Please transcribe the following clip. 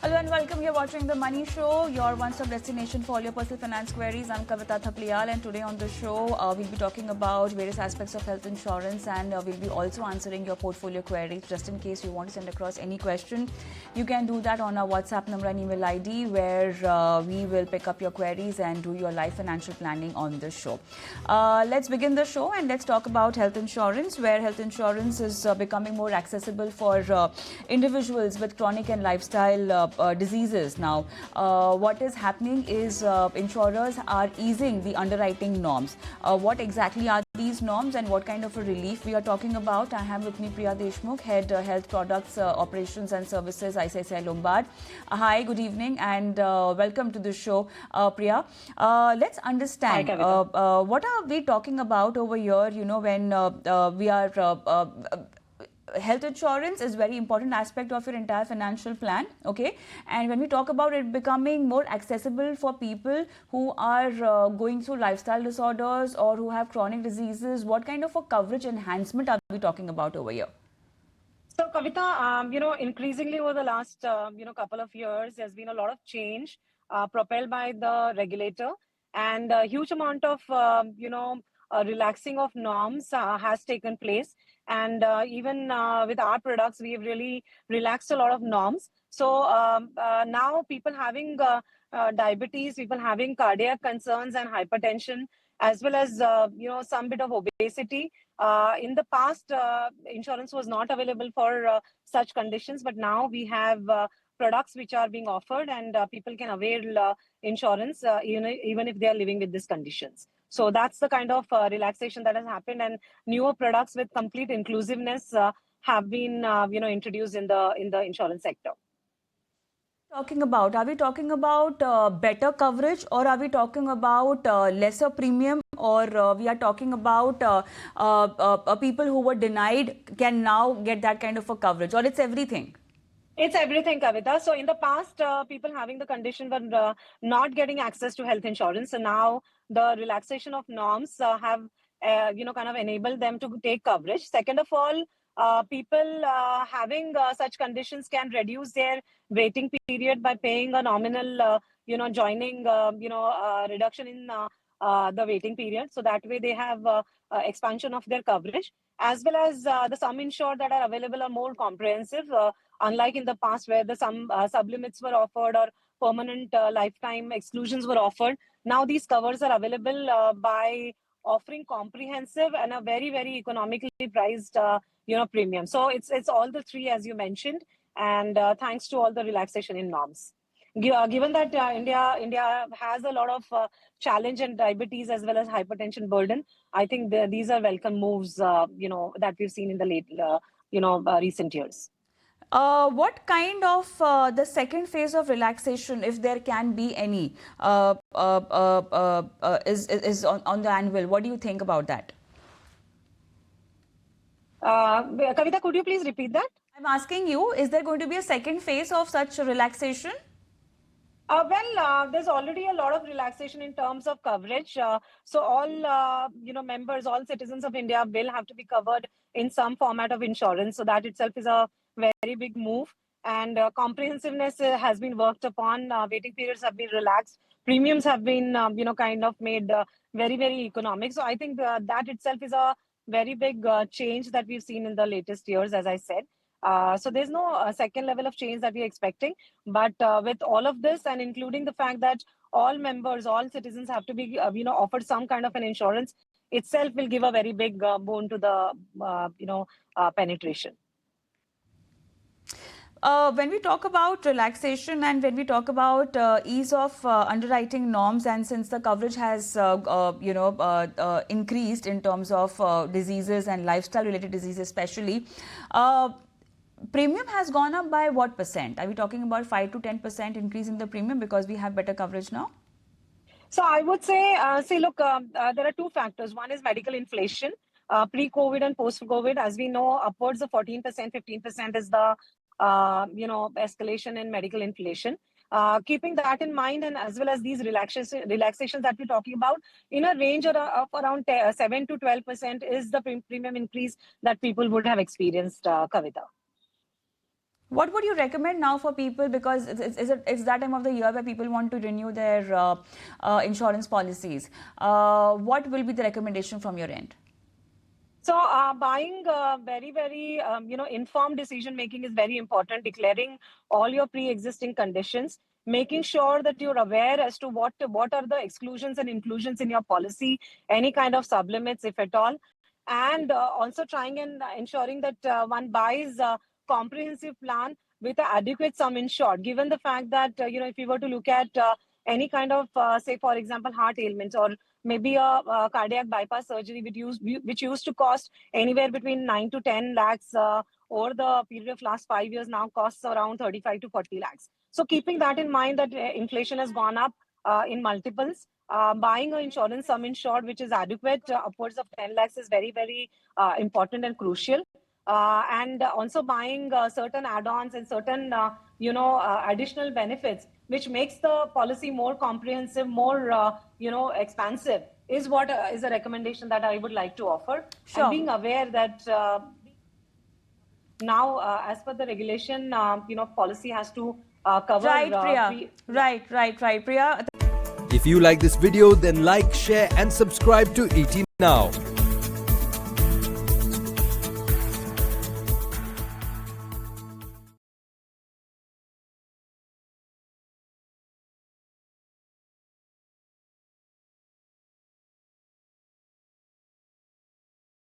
Hello and welcome. You're watching The Money Show, your one-stop destination for all your personal finance queries. I'm Kavita Thapliyal, and today on the show, we'll be talking about various aspects of health insurance, and we'll be also answering your portfolio queries. Just in case you want to send across any question, you can do that on our WhatsApp number and email ID, where we will pick up your queries and do your life financial planning on the show. Let's begin the show and let's talk about health insurance, where health insurance is becoming more accessible for individuals with chronic and lifestyle diseases. Now, what is happening is insurers are easing the underwriting norms. What exactly are these norms and what kind of a relief we are talking about? I have with me Priya Deshmukh, Head Health Products Operations and Services, ICICI Lombard. Hi, good evening and welcome to the show, Priya. Let's understand what are we talking about over here, when we are health insurance is very important aspect of your entire financial plan, okay? And when we talk about it becoming more accessible for people who are going through lifestyle disorders or who have chronic diseases, what kind of a coverage enhancement are we talking about over here? So, Kavita, increasingly over the last, couple of years, there's been a lot of change propelled by the regulator, and a huge amount of, relaxing of norms has taken place. And even with our products, we've really relaxed a lot of norms. So now people having diabetes, people having cardiac concerns and hypertension, as well as, some bit of obesity. In the past, insurance was not available for such conditions, but now we have products which are being offered, and people can avail insurance even if they are living with these conditions. So that's the kind of relaxation that has happened, and newer products with complete inclusiveness have been introduced in the insurance sector. Are we talking about better coverage, or are we talking about lesser premium, or we are talking about people who were denied can now get that kind of a coverage, or it's everything? It's everything, Kavita. So in the past, people having the condition were not getting access to health insurance. So now the relaxation of norms have, kind of enabled them to take coverage. Second of all, people having such conditions can reduce their waiting period by paying a nominal, joining, reduction in the waiting period. So that way they have expansion of their coverage, as well as the sum insured that are available are more comprehensive. Unlike in the past where the some sublimits were offered or permanent lifetime exclusions were offered, now these covers are available by offering comprehensive and a very, very economically priced, premium. So it's all the three as you mentioned, and thanks to all the relaxation in norms. Given that India has a lot of challenge in diabetes as well as hypertension burden, I think these are welcome moves, that we've seen in the late, recent years. What kind of the second phase of relaxation, if there can be any, is on the anvil? What do you think about that? Kavita, could you please repeat that? I'm asking you, is there going to be a second phase of such relaxation? There's already a lot of relaxation in terms of coverage. So all, members, all citizens of India will have to be covered in some format of insurance. So that itself is a very big move. And comprehensiveness has been worked upon. Waiting periods have been relaxed. Premiums have been, kind of made very, very economic. So I think that itself is a very big change that we've seen in the latest years, as I said. So there's no second level of change that we're expecting. But with all of this, and including the fact that all members, all citizens have to be, offered some kind of an insurance, itself will give a very big boon to the, penetration. When we talk about relaxation and when we talk about ease of underwriting norms, and since the coverage has increased in terms of diseases and lifestyle related diseases especially, premium has gone up by what percent? Are we talking about 5 to 10% increase in the premium because we have better coverage now? So I would say, look, there are two factors. One is medical inflation. Pre-COVID and post-COVID, as we know, upwards of 14%, 15% is the, escalation in medical inflation. Keeping that in mind, and as well as these relaxations that we're talking about, in a range of around 7 to 12% is the premium increase that people would have experienced, Kavita. What would you recommend now for people, because it's that time of the year where people want to renew their insurance policies? What will be the recommendation from your end? So buying very informed decision making is very important. Declaring all your pre-existing conditions, making sure that you're aware as to what are the exclusions and inclusions in your policy, any kind of sublimits if at all, and also trying and ensuring that one buys a comprehensive plan with an adequate sum insured. Given the fact that if you were to look at any kind of say for example heart ailments, or maybe a cardiac bypass surgery which used to cost anywhere between 9 to 10 lakhs over the period of last 5 years, now costs around 35 to 40 lakhs. So keeping that in mind, that inflation has gone up in multiples, buying an insurance sum insured which is adequate, upwards of 10 lakhs, is very important and crucial. And also buying certain add-ons and certain additional benefits which makes the policy more comprehensive, more expansive, is what is a recommendation that I would like to offer. Sure. And being aware that now as per the regulation, policy has to cover Right, Priya. Right, Priya. If you like this video, then like, share and subscribe to ET Now.